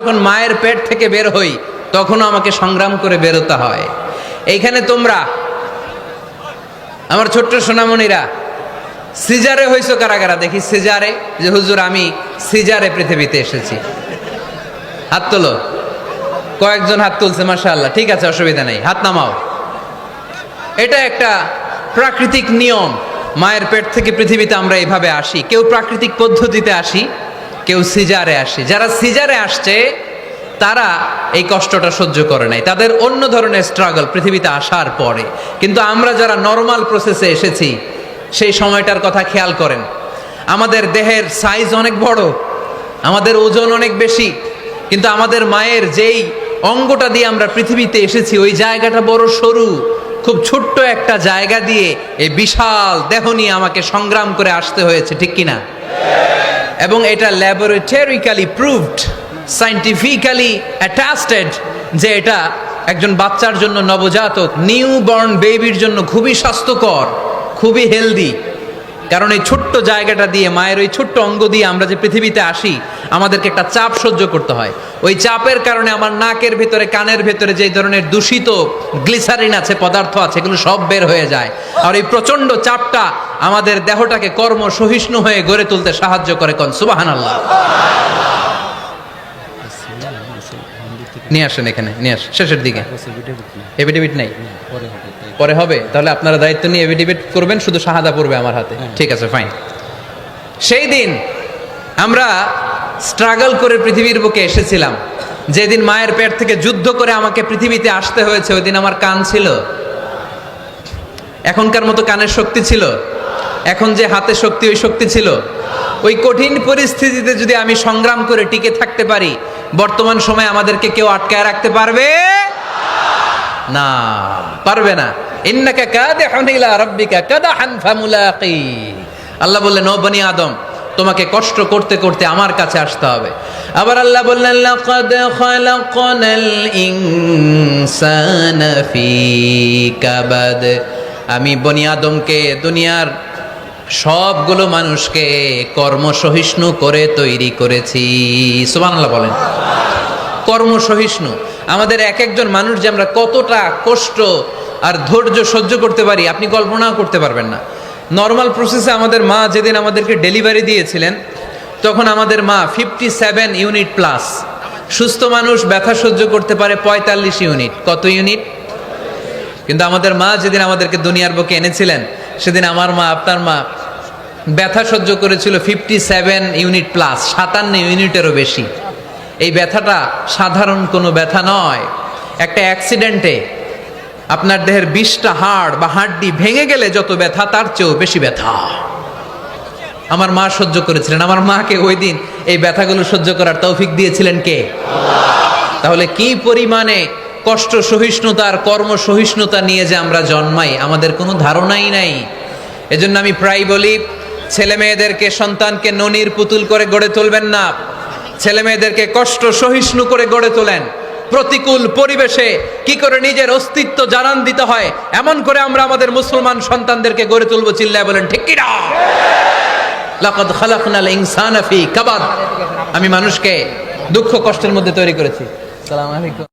যখন মায়ের পেট থেকে বের হই তখনও আমাকে সংগ্রাম করে বেরোতে হয়। এইখানে তোমরা আমার ছোট্ট সোনামণিরা সিজারে হইছো কারা কারা দেখি? সিজারে, যে হুজুর আমি সিজারে পৃথিবীতে এসেছি, হাত তোলো। কয়েকজন হাত তুলছে, মাশাআল্লাহ, ঠিক আছে, অসুবিধা নেই, হাত নামাও। এটা একটা প্রাকৃতিক নিয়ম, মায়ের পেট থেকে পৃথিবীতে আমরা এভাবে আসি। কেউ প্রাকৃতিক পদ্ধতিতে আসি, কেউ সিজারে আসি। যারা সিজারে আসছে তারা এই কষ্টটা সহ্য করে নাই, তাদের অন্য ধরনের স্ট্রাগল পৃথিবীতে আসার পরে। কিন্তু আমরা যারা নর্মাল প্রসেসে এসেছি সেই সময়টার কথা খেয়াল করেন। আমাদের দেহের সাইজ অনেক বড়, আমাদের ওজন অনেক বেশি, কিন্তু আমাদের মায়ের যেই অঙ্গটা দিয়ে আমরা পৃথিবীতে এসেছি ওই জায়গাটা বড় সরু। খুব ছোট্ট একটা জায়গা দিয়ে এই বিশাল দেহ নিয়ে আমাকে সংগ্রাম করে আসতে হয়েছে, ঠিক কিনা? এবং এটা ল্যাবরেটরিক্যালি প্রুভড, সায়েন্টিফিক্যালি অ্যাটাস্টেড যে এটা একজন বাচ্চার জন্য, নবজাতক নিউ বর্ন বেবির জন্য খুবই স্বাস্থ্যকর, খুবই হেলদি। কারণ এই ছোট্ট জায়গাটা দিয়ে, মায়ের ওই ছোট্ট অঙ্গ দিয়ে আমরা যে পৃথিবীতে আসি, আমাদেরকে একটা চাপ সহ্য করতে হয়। ওই চাপের কারণে আমার নাকের ভেতরে, কানের ভেতরে যে ধরনের দূষিত গ্লিসারিন আছে, পদার্থ আছে, এগুলো সব বের হয়ে যায়। আর এই প্রচন্ড চাপটা আমাদের দেহটাকে কর্ম সহিষ্ণু হয়ে গড়ে তুলতে সাহায্য করে। কোন সুবহানাল্লাহ। নিয়ে আসেন এখানে, নিয়ে আসেন শেষের দিকে। এফিডেভিট নাই, পরে হবে। তাহলে আপনারা দায়িত্ব নিয়ে এফিডেভিট করবেন, শুধু শাহাদা পড়বে আমার হাতে, ঠিক আছে, ফাইন। সেই দিন আমরা স্ট্রাগল করে পৃথিবীর বুকে এসেছিলাম। যেদিন মায়ের পেট থেকে যুদ্ধ করে আমাকে পৃথিবীতে আসতে হয়েছে, ওই দিন আমার কান ছিল? এখনকার মতো কানের শক্তি ছিল? এখন যে হাতে শক্তি, ওই শক্তি ছিল? ওই কঠিন পরিস্থিতিতে যদি আমি সংগ্রাম করে টিকে থাকতে পারি, বর্তমান সময়ে আমাদেরকে কেউ আটকায় রাখতে পারবে না, পারবে না। ইন্নাকা কাদিহুন ইলা রাব্বিকা কাদহান ফামুলাকি। আল্লাহ বললেন, ও বনি আদম, তোমাকে কষ্ট করতে করতে আমার কাছে আসতে হবে। আবার আল্লাহ বললেন, লাকাদ খালাকনাল ইনসানা ফি কাবাদ। আমি বনি আদমকে, দুনিয়ার সবগুলো মানুষকে কর্মসহিষ্ণু করে তৈরি করেছি। সুবহানাল্লাহ বলেন। কর্মসহিষ্ণু। আমাদের এক একজন মানুষ যে আমরা কতটা কষ্ট আর ধৈর্য সহ্য করতে পারি আপনি কল্পনাও করতে পারবেন না। নর্মাল প্রসেসে আমাদের মা যেদিন আমাদেরকে ডেলিভারি দিয়েছিলেন, তখন আমাদের মা 57 ইউনিট প্লাস। সুস্থ মানুষ ব্যথা সহ্য করতে পারে 45 ইউনিট। কত ইউনিট? কিন্তু আমাদের মা যেদিন আমাদেরকে দুনিয়ার বুকে এনেছিলেন, সেদিন আমার মা, আপনার মা ব্যথা সহ্য করেছিল 57 ইউনিট প্লাস, 57 ইউনিটেরও বেশি। এই ব্যথাটা সাধারণ কোনো ব্যথা নয়। একটা অ্যাক্সিডেন্টে আপনার দেহের 20টা হাড় বা হাড্ডি ভেঙে গেলে যত ব্যথা, তার চেয়েও বেশি ব্যথা আমার মা সহ্য করেছিলেন। আমার মাকে ওই দিন এই ব্যথাগুলো সহ্য করার তৌফিক দিয়েছিলেন কে? তাহলে কি পরিমাণে কষ্ট সহিষ্ণুতা আর কর্ম সহিষ্ণুতা নিয়ে যে আমরা জন্মাই, আমাদের কোনো ধারণাই নাই। এজন্য আমি প্রায় বলি, ছেলে মেয়েদেরকে, সন্তানকে ননির পুতুল করে গড়ে তুলবেন না। ছেলে মেয়েদেরকে কষ্ট সহিষ্ণু করে গড়ে তোলেন। প্রতিকূল পরিবেশে কি করে নিজের অস্তিত্ব জানান দিতে হয়, এমন করে আমরা আমাদের মুসলমান সন্তানদেরকে গড়ে তুলবো। চিল্লায় বলেন ঠিক কি না? লাকাদ খালাকনাল ইনসানা ফি কাবাদ। আমি মানুষকে দুঃখ কষ্টের মধ্যে তৈরি করেছি। আসসালামু আলাইকুম।